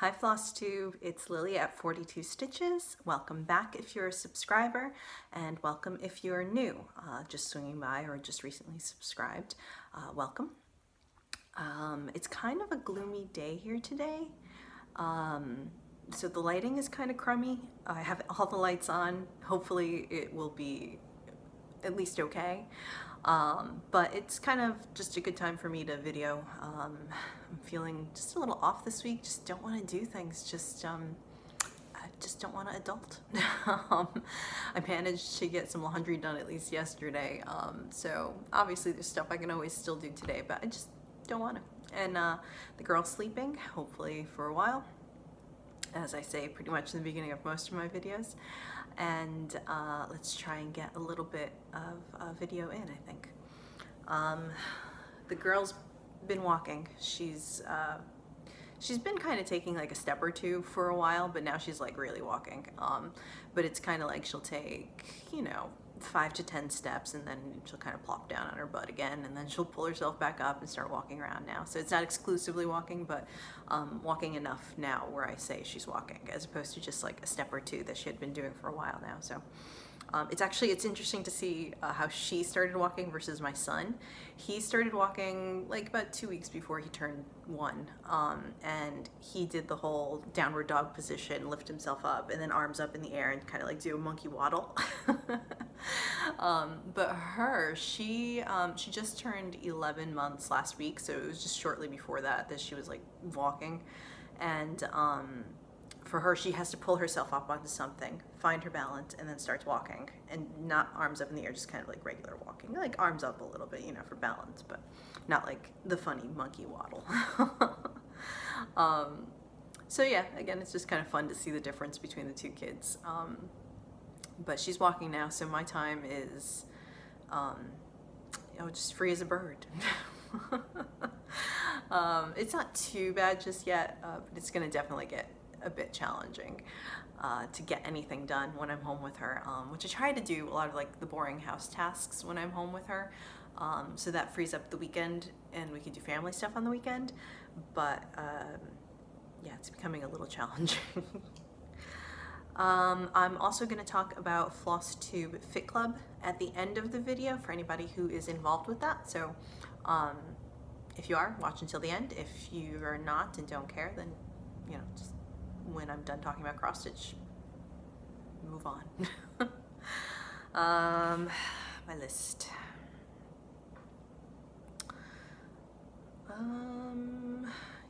Hi Flosstube, it's Lily at 42 Stitches. Welcome back if you're a subscriber, and welcome if you're new, just swinging by or just recently subscribed. Welcome. It's kind of a gloomy day here today. So the lighting is kind of crummy. I have all the lights on. Hopefully it will be at least okay. But it's kind of just a good time for me to video. I'm feeling just a little off this week, just don't want to do things, I just don't want to adult. I managed to get some laundry done at least yesterday, so obviously there's stuff I can always still do today, but I just don't want to. And the girl's sleeping, hopefully for a while, as I say pretty much in the beginning of most of my videos. And let's try and get a little bit of video in, I think. The girl's been walking. She's been kind of taking like a step or two for a while, but now she's like really walking. But it's kind of like she'll take, 5 to 10 steps, and then she'll kind of plop down on her butt again, and then she'll pull herself back up and start walking around now. So it's not exclusively walking, but walking enough now where I say she's walking, as opposed to just like a step or two that she had been doing for a while now. So it's interesting to see how she started walking versus my son. He started walking like about 2 weeks before he turned 1, and he did the whole downward dog position, lift himself up, and then arms up in the air and kind of like do a monkey waddle. But she just turned 11 months last week, so it was just shortly before that she was like walking. And for her, she has to pull herself up onto something, find her balance, and then starts walking. And not arms up in the air, just kind of like regular walking. Like arms up a little bit, for balance, but not like the funny monkey waddle. So yeah, again, it's just kind of fun to see the difference between the two kids. But she's walking now, so my time is, just free as a bird. It's not too bad just yet, but it's gonna definitely get a bit challenging to get anything done when I'm home with her, which I try to do a lot of like the boring house tasks when I'm home with her, so that frees up the weekend and we can do family stuff on the weekend. But yeah, it's becoming a little challenging. I'm also going to talk about Flosstube Fit Club at the end of the video for anybody who is involved with that. So if you are, watch until the end. If you are not and don't care, then just when I'm done talking about cross stitch, move on. My list.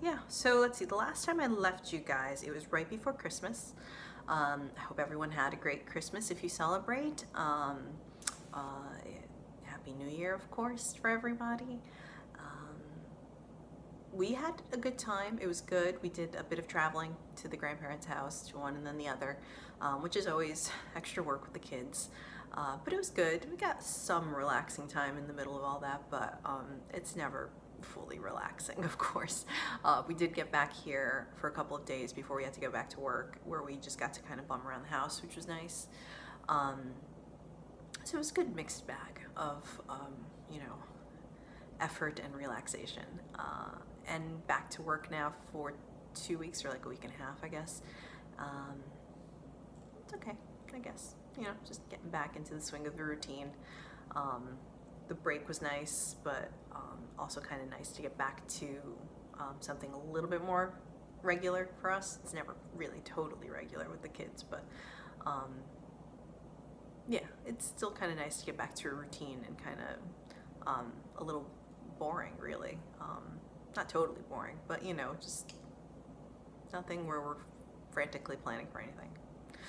Yeah, so let's see, the last time I left you guys, it was right before Christmas. I hope everyone had a great Christmas if you celebrate. Happy New Year, of course, for everybody. We had a good time. It was good. We did a bit of traveling to the grandparents' house, to one and then the other, which is always extra work with the kids. But it was good. We got some relaxing time in the middle of all that, but it's never fully relaxing, of course. We did get back here for a couple of days before we had to go back to work, where we just got to kind of bum around the house, which was nice. So it was a good mixed bag of, effort and relaxation. And back to work now for 2 weeks, or like a week and a half, I guess. It's okay, I guess. Just getting back into the swing of the routine. The break was nice, but also kind of nice to get back to something a little bit more regular for us. It's never really totally regular with the kids, but yeah, it's still kind of nice to get back to a routine and kind of a little boring, really. Not totally boring, but just nothing where we're frantically planning for anything.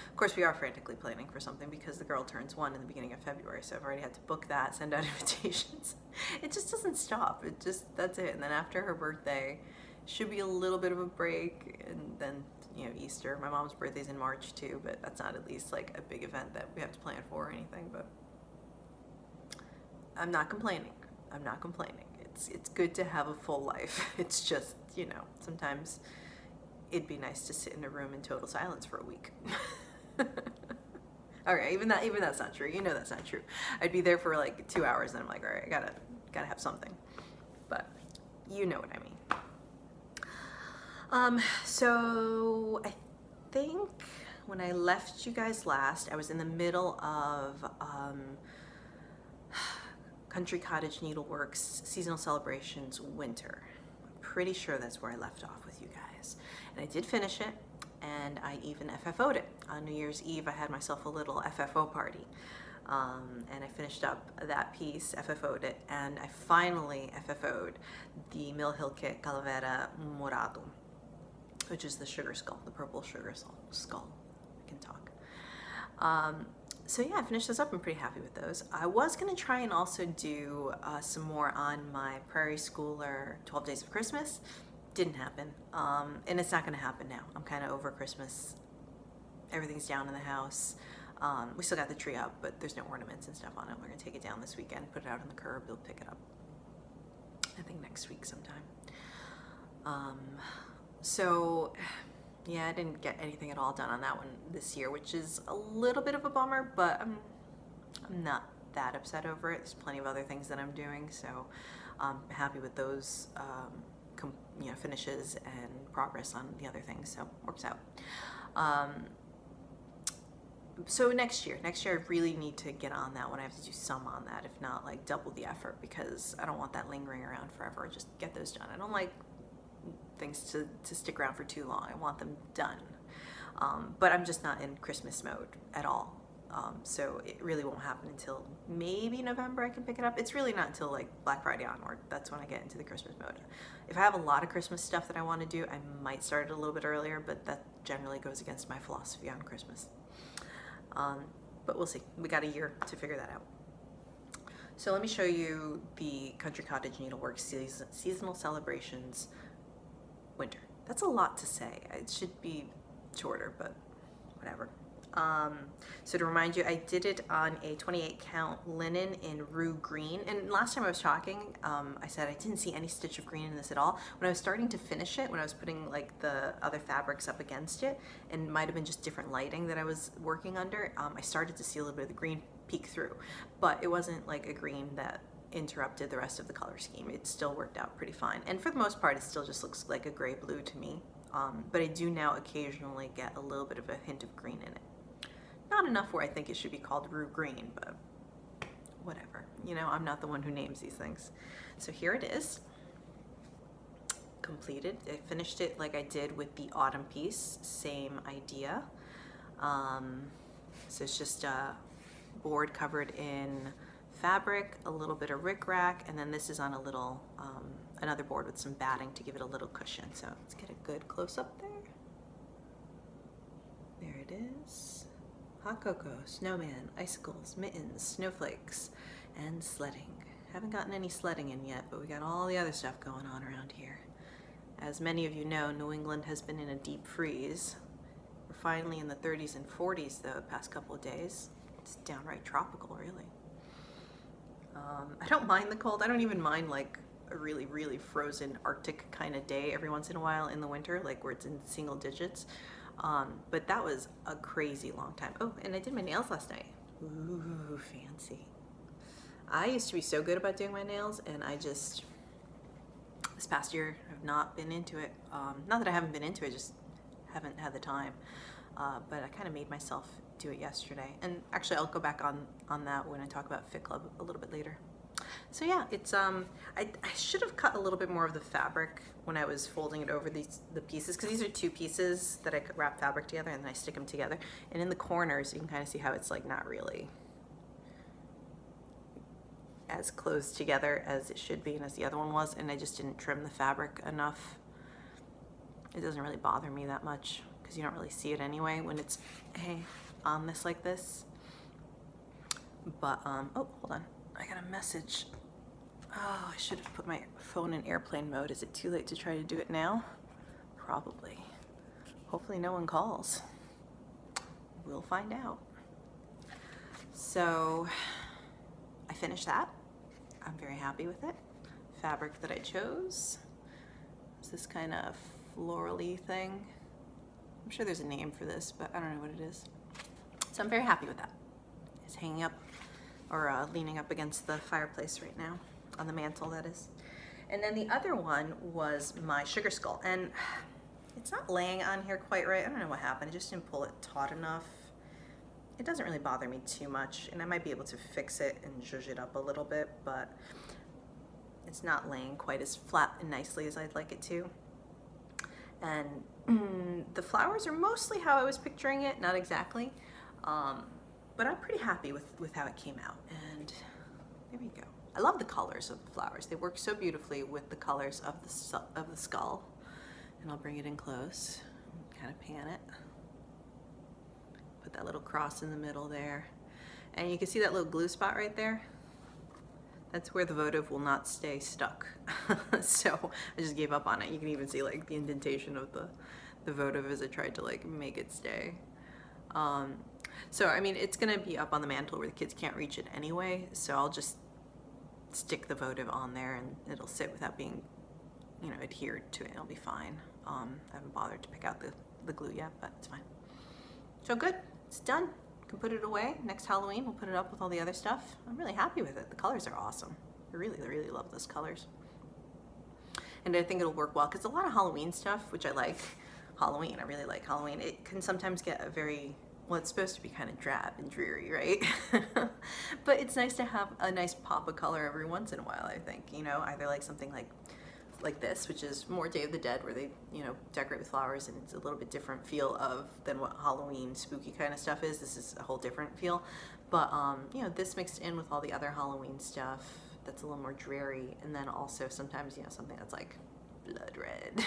Of course, we are frantically planning for something because the girl turns 1 in the beginning of February, so I've already had to book that, send out invitations. It just doesn't stop. That's it. And then after her birthday, should be a little bit of a break, and then Easter. My mom's birthday's in March too, but that's not at least like a big event that we have to plan for or anything. But I'm not complaining. I'm not complaining. It's good to have a full life. It's just, sometimes it'd be nice to sit in a room in total silence for a week. Okay, even that's not true. That's not true. I'd be there for like 2 hours, and I'm like, all right, I gotta have something. But you know what I mean. So I think when I left you guys last, I was in the middle of Country Cottage Needleworks Seasonal Celebrations Winter. I'm pretty sure that's where I left off with you guys. And I did finish it, and I even FFO'd it. On New Year's Eve, I had myself a little FFO party. And I finished up that piece, FFO'd it, and I finally FFO'd the Mill Hill Kit Calavera Morado, which is the sugar skull, the purple sugar skull. I can talk. So yeah, I finished this up. I'm pretty happy with those. I was going to try and also do some more on my Prairie Schooler 12 Days of Christmas. Didn't happen. And it's not going to happen now. I'm kind of over Christmas. Everything's down in the house. We still got the tree up, but there's no ornaments and stuff on it. We're going to take it down this weekend, put it out on the curb. We'll pick it up, I think, next week sometime. So yeah, I didn't get anything at all done on that one this year, which is a little bit of a bummer, but I'm not that upset over it. There's plenty of other things that I'm doing, so I'm happy with those finishes and progress on the other things, so it works out. So next year I really need to get on that one. I have to do some on that, if not like double the effort, because I don't want that lingering around forever. Just get those done. I don't like things to stick around for too long. I want them done. But I'm just not in Christmas mode at all. So it really won't happen until maybe November I can pick it up. It's really not until like Black Friday onward. That's when I get into the Christmas mode. If I have a lot of Christmas stuff that I want to do, I might start it a little bit earlier, but that generally goes against my philosophy on Christmas. But we'll see. We got a year to figure that out. So let me show you the Country Cottage Needleworks Seasonal Celebrations Winter. That's a lot to say. It should be shorter, but whatever. So to remind you, I did it on a 28 count linen in Rue Green. And last time I was talking, I said I didn't see any stitch of green in this at all. When I was starting to finish it, when I was putting like the other fabrics up against it, and it might have been just different lighting that I was working under, I started to see a little bit of the green peek through. But it wasn't like a green that interrupted the rest of the color scheme. It still worked out pretty fine. And for the most part, it still just looks like a gray blue to me. But I do now occasionally get a little bit of a hint of green in it. Not enough where I think it should be called Rue Green, but whatever. You know, I'm not the one who names these things. So here it is, completed. I finished it like I did with the autumn piece, same idea. So it's just a board covered in fabric, a little bit of rickrack, and then this is on a little, another board with some batting to give it a little cushion. So let's get a good close up there. There it is. Hot cocoa, snowman, icicles, mittens, snowflakes, and sledding. Haven't gotten any sledding in yet, but we got all the other stuff going on around here. As many of you know, New England has been in a deep freeze. We're finally in the 30s and 40s though the past couple of days. It's downright tropical, really. I don't mind the cold. I don't even mind like a really, really frozen Arctic kind of day every once in a while in the winter, like where it's in single digits. But that was a crazy long time. Oh, and I did my nails last night. Ooh, fancy. I used to be so good about doing my nails, and I just, this past year, have not been into it. Not that I haven't been into it, just haven't had the time. But I kind of made myself do it yesterday. And actually, I'll go back on that when I talk about Fit Club a little bit later. So yeah, it's I should have cut a little bit more of the fabric when I was folding it over the pieces, because these are two pieces that I could wrap fabric together and then I stick them together. And in the corners, you can kind of see how it's like not really as close together as it should be and as the other one was, and I just didn't trim the fabric enough. It doesn't really bother me that much because you don't really see it anyway when it's on this like this. But oh, hold on. I got a message. Oh, I should have put my phone in airplane mode. Is it too late to try to do it now? Probably. Hopefully no one calls. We'll find out. So I finished that. I'm very happy with it. Fabric that I chose is this kind of florally thing. I'm sure there's a name for this, but I don't know what it is. So I'm very happy with that. It's hanging up, or leaning up against the fireplace right now, on the mantle that is. And then the other one was my sugar skull. And It's not laying on here quite right. I don't know what happened. I just didn't pull it taut enough. It doesn't really bother me too much, and I might be able to fix it and zhuzh it up a little bit, but it's not laying quite as flat and nicely as I'd like it to. And the flowers are mostly how I was picturing it, not exactly, but I'm pretty happy with how it came out. And there we go. I love the colors of the flowers. They work so beautifully with the colors of the skull. And I'll bring it in close, kind of pan it. Put that little cross in the middle there. And you can see that little glue spot right there? That's where the votive will not stay stuck. So I just gave up on it. You can even see like the indentation of the votive as I tried to like make it stay. So I mean, it's gonna be up on the mantle where the kids can't reach it anyway, so I'll just stick the votive on there and it'll sit without being, you know, adhered to it. It'll be fine. I haven't bothered to pick out the glue yet, but it's fine. So good, it's done. Can put it away. Next Halloween, we'll put it up with all the other stuff. I'm really happy with it. The colors are awesome. I really love those colors. And I think it'll work well because a lot of Halloween stuff, which I like, Halloween, I really like Halloween, it can sometimes get a very, well, it's supposed to be kind of drab and dreary, right? But it's nice to have a nice pop of color every once in a while, I think, you know, either like something like this, which is more Day of the Dead, where they, you know, decorate with flowers, and it's a little bit different feel than what Halloween spooky kind of stuff is. This is a whole different feel, but you know, this mixed in with all the other Halloween stuff that's a little more dreary, and then also sometimes, you know, something that's like blood red.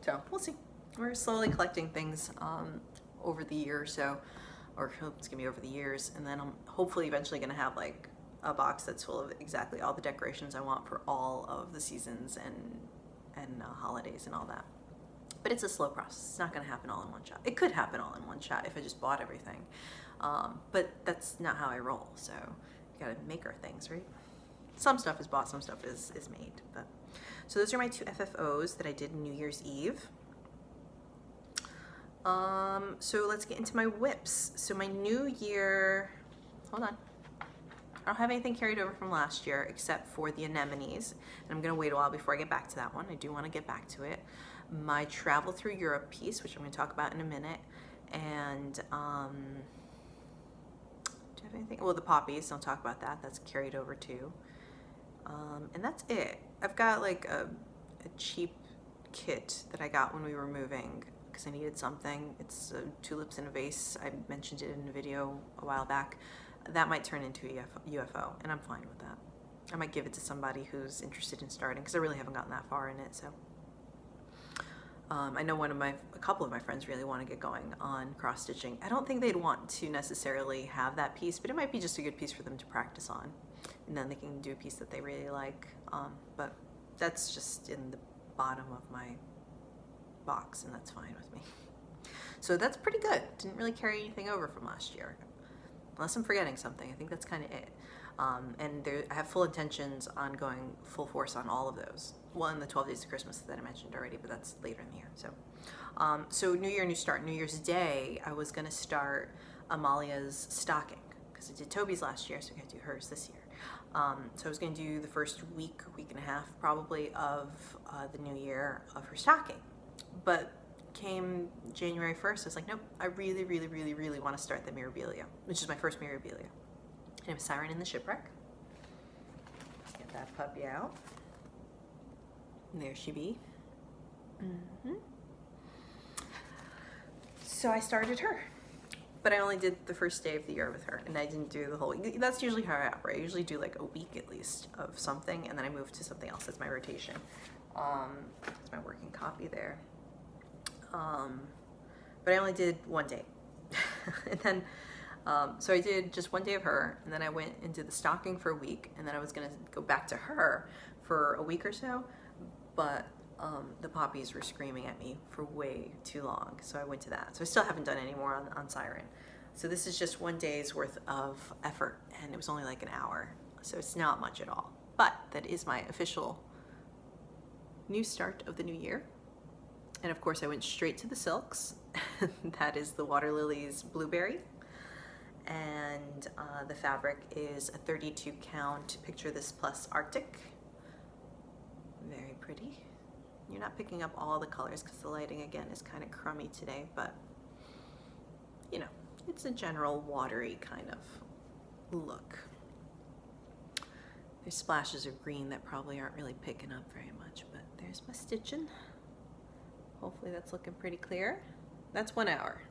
So we'll see. We're slowly collecting things over the year or so, or it's gonna be over the years, and then I'm hopefully eventually gonna have like a box that's full of exactly all the decorations I want for all of the seasons and holidays and all that. But it's a slow process. It's not going to happen all in one shot. It could happen all in one shot if I just bought everything, but that's not how I roll. So you got to make our things, right? Some stuff is bought, some stuff is made. But so those are my 2 FFOs that I did New Year's Eve. So let's get into my whips. So my New Year, hold on. I don't have anything carried over from last year except for the anemones, and I'm gonna wait a while before I get back to that one. I do want to get back to it. My travel through Europe piece, which I'm going to talk about in a minute, and do I have anything? Well, the poppies, I'll talk about that. That's carried over too, and that's it. I've got like a cheap kit that I got when we were moving because I needed something. It's tulips in a vase. I mentioned it in a video a while back. That might turn into a UFO, and I'm fine with that. I might give it to somebody who's interested in starting, because I really haven't gotten that far in it. So I know a couple of my friends really want to get going on cross stitching. I don't think they'd want to necessarily have that piece, but it might be just a good piece for them to practice on, and then they can do a piece that they really like. But that's just in the bottom of my box, and that's fine with me. So that's pretty good. Didn't really carry anything over from last year. Unless I'm forgetting something, I think that's kind of it. And I have full intentions on going full force on all of those. Well, in the 12 Days of Christmas that I mentioned already, but that's later in the year. So, so New Year, New Start. New Year's Day, I was going to start Amalia's stocking, because I did Toby's last year, so I got to do hers this year. So I was going to do the first week and a half probably of the new year of her stocking. But came January 1st, I was like, nope, I really want to start the Mirabilia, which is my first Mirabilia. And it was Siren in the Shipwreck. Get that puppy out. And there she be. So I started her, but I only did the first day of the year with her, and I didn't do the whole week. That's usually how I operate. I usually do like a week at least of something, and then I move to something else. That's my rotation. That's my working copy there. But I only did one day. And then, so I did just one day of her, and then I went into the stocking for a week, and then I was gonna go back to her for a week or so, but the poppies were screaming at me for way too long, so I went to that. So I still haven't done any more on Siren. So this is just one day's worth of effort, and it was only like an hour, so it's not much at all. But that is my official new start of the new year. And of course I went straight to the silks. That is the Water Lilies Blueberry. And the fabric is a 32 count Picture This Plus Arctic. Very pretty. not picking up all the colors because the lighting again is kind of crummy today, but you know, it's a general watery kind of look. There's splashes of green that probably aren't really picking up very much, but there's my stitching. Hopefully that's looking pretty clear. That's 1 hour.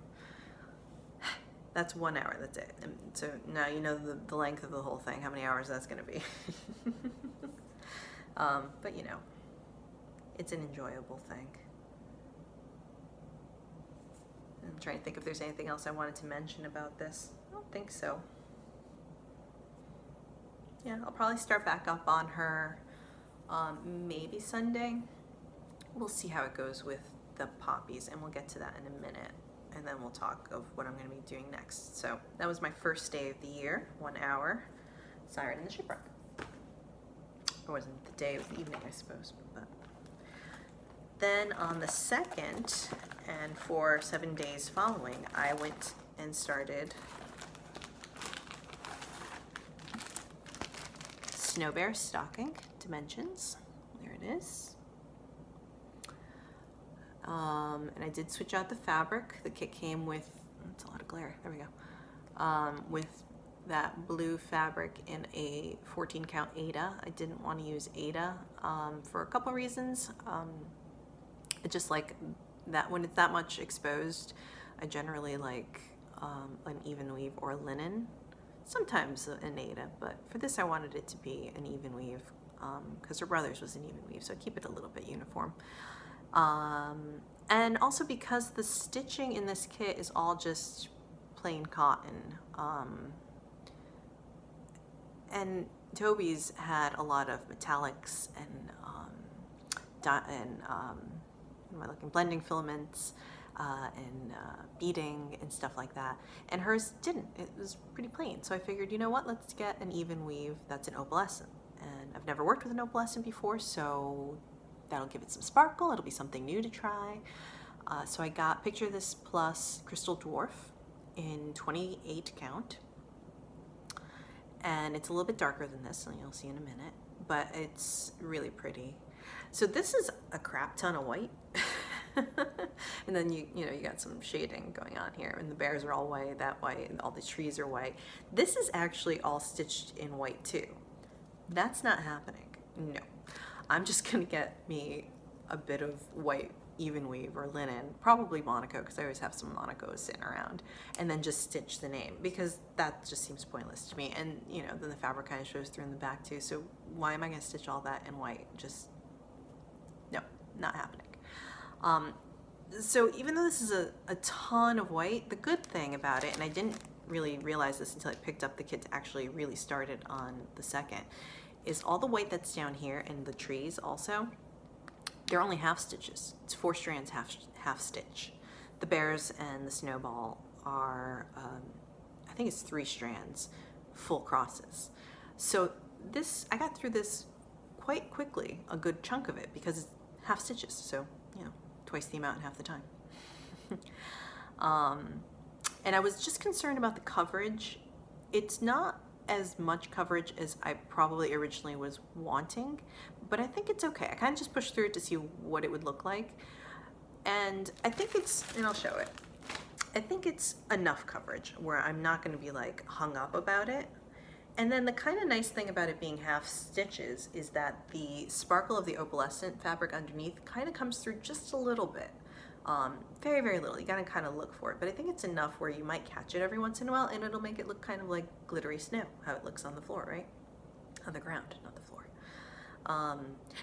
That's 1 hour, that's it. And so now you know the length of the whole thing, how many hours that's gonna be. But you know, it's an enjoyable thing. I'm trying to think if there's anything else I wanted to mention about this. I don't think so. Yeah, I'll probably start back up on her maybe Sunday. We'll see how it goes with the poppies, and we'll get to that in a minute, and then we'll talk of what I'm going to be doing next. So that was my first day of the year, 1 hour, Siren and the Shipwreck. It wasn't the day, it was the evening, I suppose. But then on the 2nd, and for 7 days following, I went and started Snow Bear Stocking Dimensions. There it is. And I did switch out the fabric. The kit came with, it's a lot of glare, there we go, with that blue fabric in a 14 count Aida. I didn't want to use Aida for a couple reasons. It's just like that when it's that much exposed, I generally like an even weave or linen, sometimes an Aida, but for this I wanted it to be an even weave because her brother's was an even weave, so I keep it a little bit uniform. And also because the stitching in this kit is all just plain cotton. And Toby's had a lot of metallics and blending filaments and beading and stuff like that. And hers didn't. It was pretty plain. So I figured, you know what, let's get an even weave that's an opalescent. And I've never worked with an opalescent before, so that'll give it some sparkle. It'll be something new to try. So I got Picture This Plus Crystal Dwarf in 28 count. And it's a little bit darker than this, and you'll see in a minute, but it's really pretty. So this is a crap ton of white. And then you know, you got some shading going on here, and the bears are all white, that white, and all the trees are white. This is actually all stitched in white too. That's not happening, no. I'm just gonna get me a bit of white even weave or linen, probably Monaco, because I always have some Monacos sitting around, and then just stitch the name, because that just seems pointless to me. And you know, then the fabric kind of shows through in the back too, so why am I gonna stitch all that in white? Just, no, not happening. So even though this is a ton of white, the good thing about it, and I didn't really realize this until I picked up the kit to actually really start it on the 2nd, is all the white that's down here and the trees also, they're only half stitches. It's 4 strands, half stitch. The bears and the snowball are, I think it's 3 strands, full crosses. So this, I got through this quite quickly, a good chunk of it, because it's half stitches. So, you know, twice the amount in half the time. And I was just concerned about the coverage. It's not as much coverage as I probably originally was wanting, but I think it's okay. I kind of just pushed through it to see what it would look like. And I think it's, and I'll show it, I think it's enough coverage where I'm not going to be like hung up about it. And then the kind of nice thing about it being half stitches is that the sparkle of the opalescent fabric underneath kind of comes through just a little bit. Very, very little. You gotta kind of look for it, but I think it's enough where you might catch it every once in a while, and it'll make it look kind of like glittery snow, how it looks on the floor, right? On the ground, not the floor.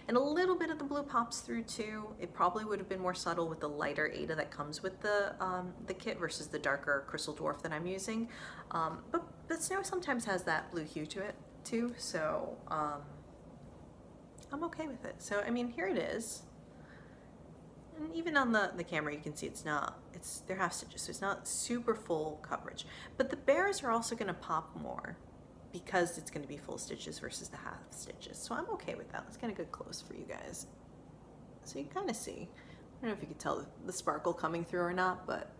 And a little bit of the blue pops through too. It probably would have been more subtle with the lighter Aida that comes with the kit versus the darker Crystal Dwarf that I'm using. But snow sometimes has that blue hue to it too, so I'm okay with it. So I mean, here it is. And even on the camera you can see they're half stitches, so it's not super full coverage. But the bears are also gonna pop more because it's gonna be full stitches versus the half stitches. So I'm okay with that. Let's get a good close for you guys. So you kind of see, I don't know if you can tell the sparkle coming through or not, but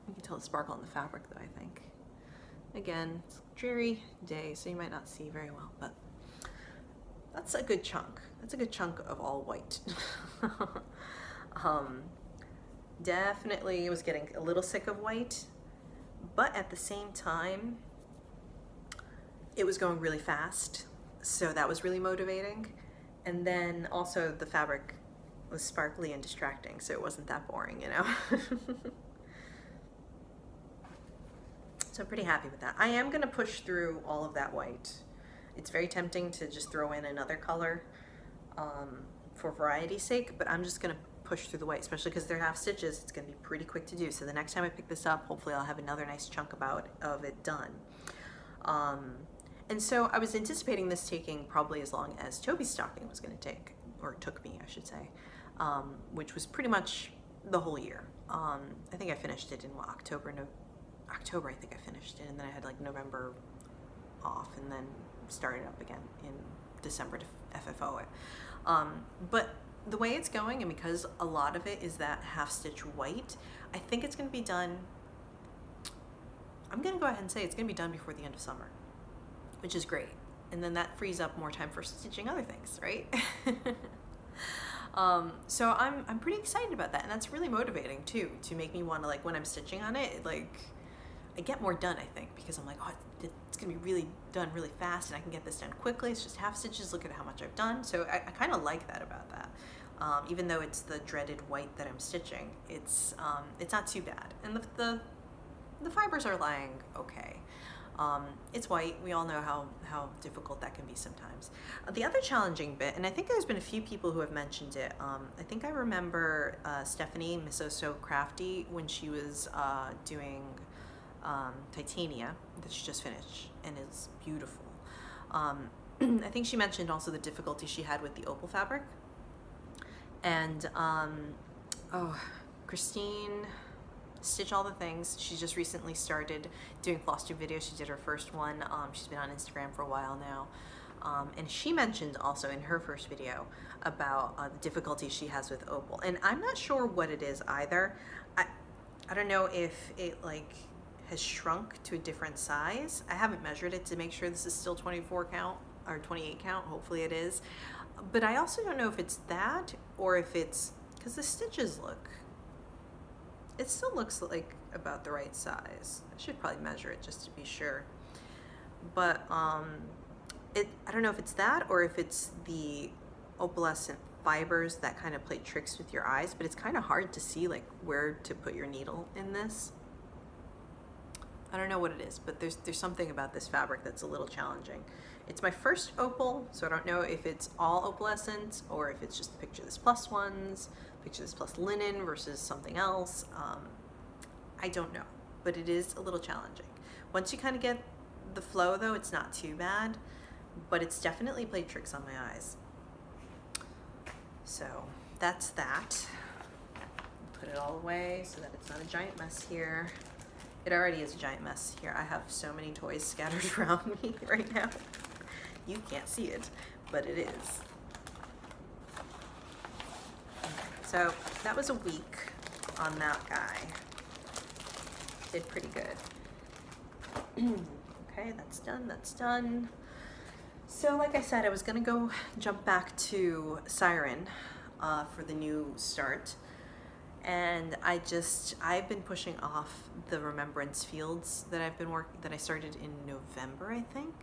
you can tell the sparkle on the fabric though, I think. Again, it's a dreary day, so you might not see very well, but that's a good chunk. that's a good chunk of all white. Definitely was getting a little sick of white, but at the same time, it was going really fast, so that was really motivating. And then also the fabric was sparkly and distracting, so it wasn't that boring, you know? So I'm pretty happy with that. I am gonna push through all of that white. It's very tempting to just throw in another color for variety's sake, but I'm just gonna push through the white, especially because they're half stitches. It's gonna be pretty quick to do. So the next time I pick this up, hopefully I'll have another nice chunk of it done. And so I was anticipating this taking probably as long as Toby's stocking was gonna take, or it took me, I should say, which was pretty much the whole year. I think I finished it in what, October, I think I finished it, and then I had like November off, and then started up again in December to FFO it. But the way it's going, and because a lot of it is that half stitch white, I think it's going to be done, I'm going to go ahead and say it's going to be done before the end of summer, which is great. And then that frees up more time for stitching other things, right? So I'm pretty excited about that, and that's really motivating too, to make me want to, like, when I'm stitching on it, like, I get more done, I think, because I'm like, oh, it's gonna be really done really fast, and I can get this done quickly. It's just half stitches, look at how much I've done. So I kind of like that about that. Even though it's the dreaded white that I'm stitching, it's not too bad. And the fibers are lying okay. It's white. We all know how difficult that can be sometimes. The other challenging bit, and I think there's been a few people who have mentioned it, I think I remember Stephanie, Miss Oh So Crafty, when she was doing Titania, that she just finished, and it's beautiful. I think she mentioned also the difficulty she had with the opal fabric. And oh, Christine, Stitch All the Things, she just recently started doing Flosstube videos. She did her first one. She's been on Instagram for a while now. And she mentioned also in her first video about the difficulty she has with opal. And I'm not sure what it is either. I don't know if it like has shrunk to a different size. I haven't measured it to make sure this is still 24 count or 28 count. Hopefully it is. But I also don't know if it's that or if it's because the stitches look, it still looks like about the right size. I should probably measure it just to be sure. But I don't know if it's that or if it's the opalescent fibers that kind of play tricks with your eyes, but it's kind of hard to see like where to put your needle in this. I don't know what it is, but there's something about this fabric that's a little challenging. It's my first opal, so I don't know if it's all opalescent or if it's just the Picture This Plus ones, Picture This Plus linen versus something else. I don't know, but it is a little challenging. Once you kind of get the flow though, it's not too bad, but it's definitely played tricks on my eyes. So that's that. Put it all away so that it's not a giant mess here. It already is a giant mess here. I have so many toys scattered around me right now. You can't see it, but it is. So that was a week on that guy. Did pretty good. Okay, that's done, that's done. So like I said, I was gonna go jump back to Siren for the new start. And I've been pushing off the Remembrance Fields that I started in November, I think.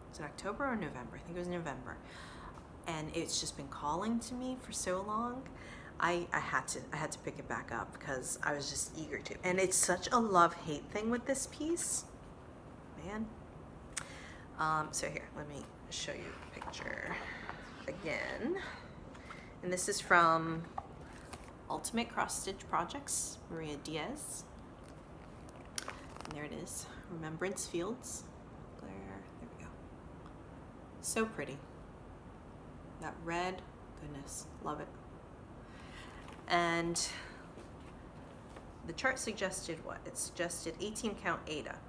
Was it October or November? I think it was November. And it's just been calling to me for so long. I had to pick it back up because I was just eager to. And it's such a love-hate thing with this piece, man. So here, let me show you a picture again. And this is from Ultimate Cross Stitch Projects, Maria Diaz. And there it is, Remembrance Fields. There we go. So pretty. That red, goodness, love it. And the chart suggested what? It suggested 18 count Ada.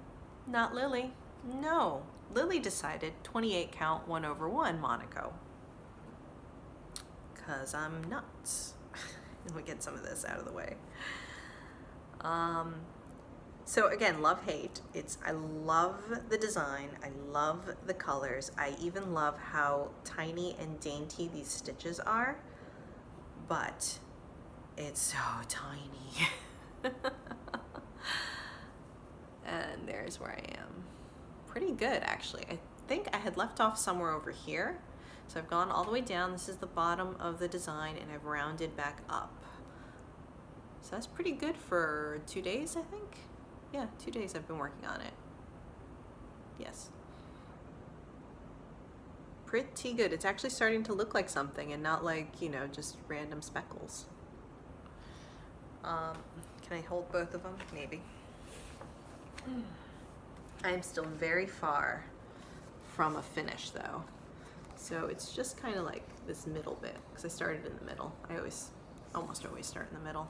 Not Lily. No, Lily decided 28 count 1/1 Monaco. Cause I'm nuts. We'll get some of this out of the way. So again, love, hate. I love the design. I love the colors. I even love how tiny and dainty these stitches are, but it's so tiny. And there's where I am. Pretty good, actually. I think I had left off somewhere over here. So I've gone all the way down. This is the bottom of the design, and I've rounded back up. So that's pretty good for 2 days, I think. Yeah, 2 days I've been working on it. Yes. Pretty good. It's actually starting to look like something and not like, you know, just random speckles. Can I hold both of them? Maybe. I am still very far from a finish though. So it's just kind of like this middle bit, because I started in the middle. I almost always start in the middle.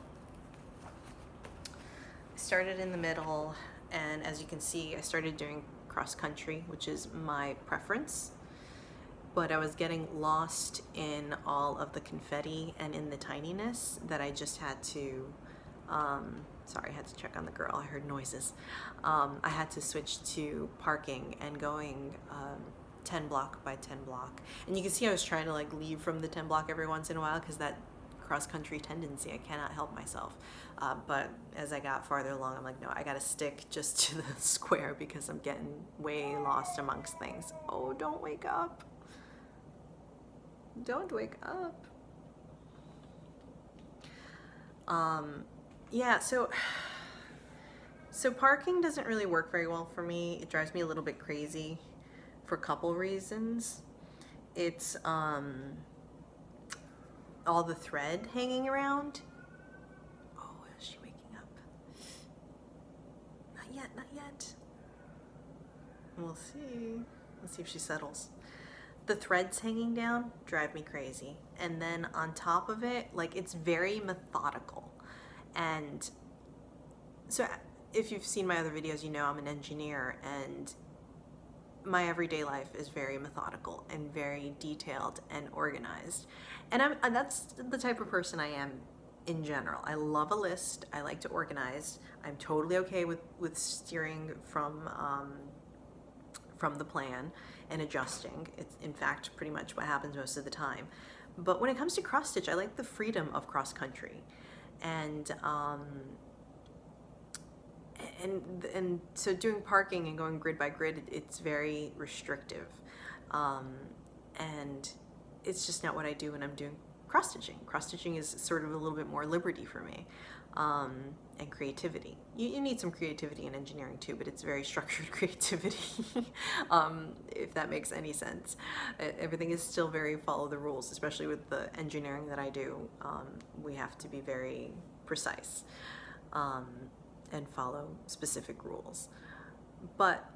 I started in the middle, and as you can see, I started doing cross country, which is my preference. But I was getting lost in all of the confetti and in the tininess that I just had to, sorry, I had to check on the girl, I heard noises. I had to switch to parking and going 10 block by 10 block. And you can see I was trying to like leave from the 10 block every once in a while because that cross-country tendency, I cannot help myself. But as I got farther along, I'm like, no, I gotta stick just to the square because I'm getting way lost amongst things. Oh, don't wake up. Don't wake up. Yeah, so parking doesn't really work very well for me. It drives me a little bit crazy for a couple reasons. It's all the thread hanging around. Oh, is she waking up? Not yet, not yet. We'll see. Let's see if she settles. The threads hanging down drive me crazy. And then on top of it, like, it's very methodical. And so if you've seen my other videos, you know I'm an engineer, and my everyday life is very methodical and very detailed and organized. And that's the type of person I am in general. I love a list. I like to organize. I'm totally okay with steering from the plan and adjusting. It's in fact pretty much what happens most of the time. But when it comes to cross stitch, I like the freedom of cross country. And so doing parking and going grid by grid, it's very restrictive. And it's just not what I do when I'm doing cross stitching. Cross stitching is sort of a little bit more liberty for me, and creativity. You need some creativity in engineering too, but it's very structured creativity, if that makes any sense. Everything is still very follow the rules, especially with the engineering that I do. We have to be very precise and follow specific rules. But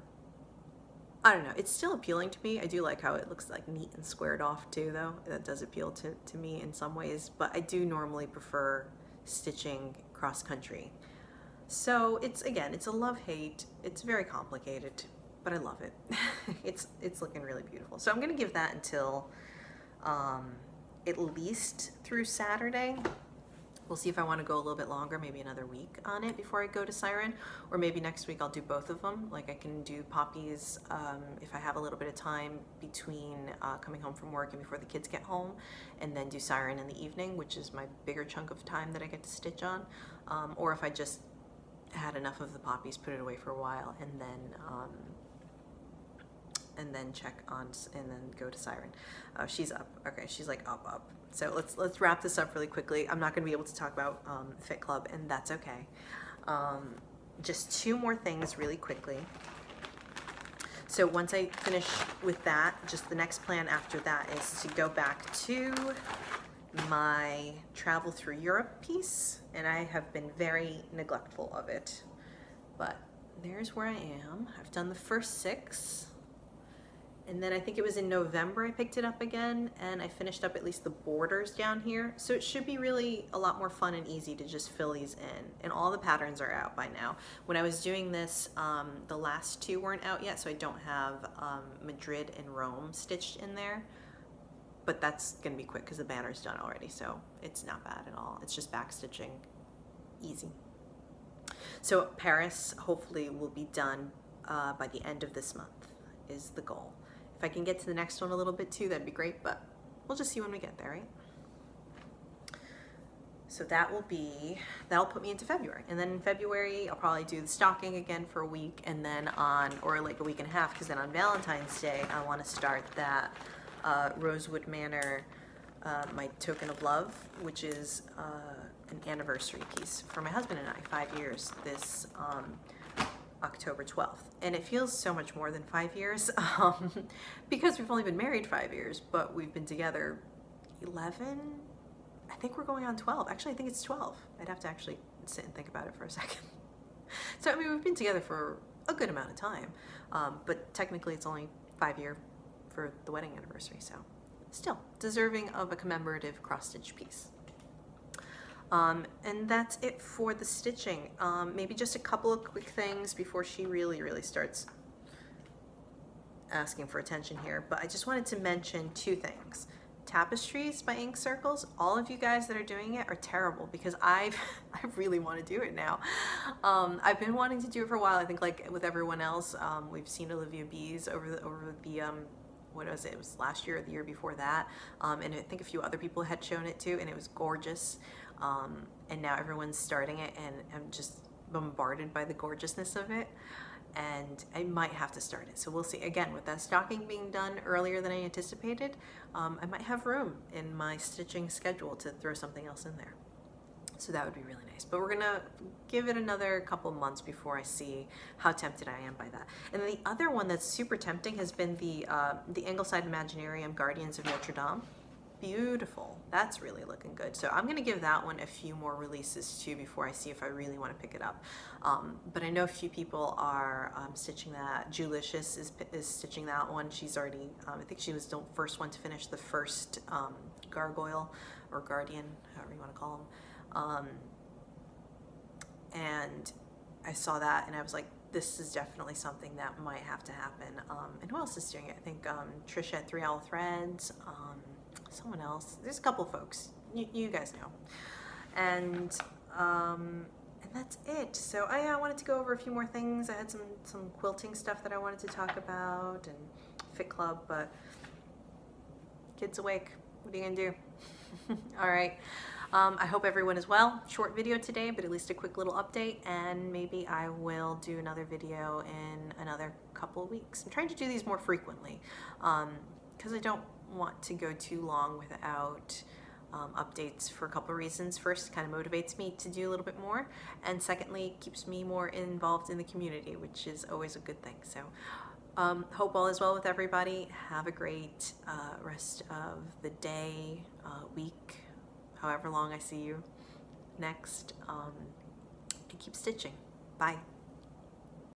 I don't know, it's still appealing to me. I do like how it looks like neat and squared off too, though. That does appeal to me in some ways, but I do normally prefer stitching cross country. So it's a love-hate. It's very complicated, but I love it. It's looking really beautiful. So I'm gonna give that until at least through Saturday. We'll see if I want to go a little bit longer, maybe another week on it before I go to Siren, or maybe next week I'll do both of them. Like I can do poppies if I have a little bit of time between coming home from work and before the kids get home, and then do Siren in the evening, which is my bigger chunk of time that I get to stitch on. Or if I just had enough of the poppies, put it away for a while, and then check on, and then go to Siren. She's up. Okay, she's like up. So let's wrap this up really quickly. I'm not going to be able to talk about Fit Club, and that's okay. Just two more things really quickly. So once I finish with that, just the next plan after that is to go back to my travel through Europe piece, and I have been very neglectful of it. But there's where I am. I've done the first 6. And then I think it was in November I picked it up again, and I finished up at least the borders down here. So it should be really a lot more fun and easy to just fill these in. And all the patterns are out by now. When I was doing this, the last 2 weren't out yet, so I don't have Madrid and Rome stitched in there. But that's gonna be quick because the banner's done already, so it's not bad at all. It's just back stitching, easy. So Paris hopefully will be done by the end of this month is the goal. If I can get to the next one a little bit too, that'd be great, but we'll just see when we get there, right? So that'll put me into February. And then in February, I'll probably do the stocking again for a week, and then or like a week and a half, because then on Valentine's Day, I want to start that Rosewood Manor, my token of love, which is an anniversary piece for my husband and I, 5 years, this October 12th. And it feels so much more than 5 years because we've only been married 5 years, but we've been together 11, I think we're going on 12. Actually, I think it's 12. I'd have to actually sit and think about it for a second. So, I mean, we've been together for a good amount of time, but technically it's only 5 years for the wedding anniversary, so still deserving of a commemorative cross-stitch piece. And that's it for the stitching. Maybe just a couple of quick things before she really starts asking for attention here, but I just wanted to mention 2 things. Tapestries by Ink Circles, all of you guys that are doing it are terrible, because I really want to do it now. I've been wanting to do it for a while. I think like with everyone else, we've seen Olivia B's over the what was it? It was last year or the year before that, and I think a few other people had shown it too, and it was gorgeous. And now everyone's starting it, and I'm just bombarded by the gorgeousness of it. And I might have to start it. So we'll see. Again, with that stocking being done earlier than I anticipated, I might have room in my stitching schedule to throw something else in there. So that would be really nice. But we're gonna give it another couple months before I see how tempted I am by that. And then the other one that's super tempting has been the Ingleside Imaginarium Guardians of Notre Dame. Beautiful. That's really looking good. So I'm going to give that one a few more releases too before I see if I really want to pick it up. But I know a few people are stitching that. Julicious is stitching that one. She's already, I think she was the first one to finish the first gargoyle or guardian, however you want to call them. And I saw that and I was like, this is definitely something that might have to happen. And who else is doing it? I think Trisha at 3 Owl Threads, someone else. There's a couple folks. You guys know. And that's it. So I wanted to go over a few more things. I had some quilting stuff that I wanted to talk about and Fit Club, but kid's awake. What are you gonna do? All right. I hope everyone is well. Short video today, but at least a quick little update, and maybe I will do another video in another couple of weeks. I'm trying to do these more frequently because I don't want to go too long without updates for a couple of reasons. First, it kind of motivates me to do a little bit more, and secondly, keeps me more involved in the community, which is always a good thing. So hope all is well with everybody. Have a great rest of the day, week, however long I see you next, and keep stitching. Bye.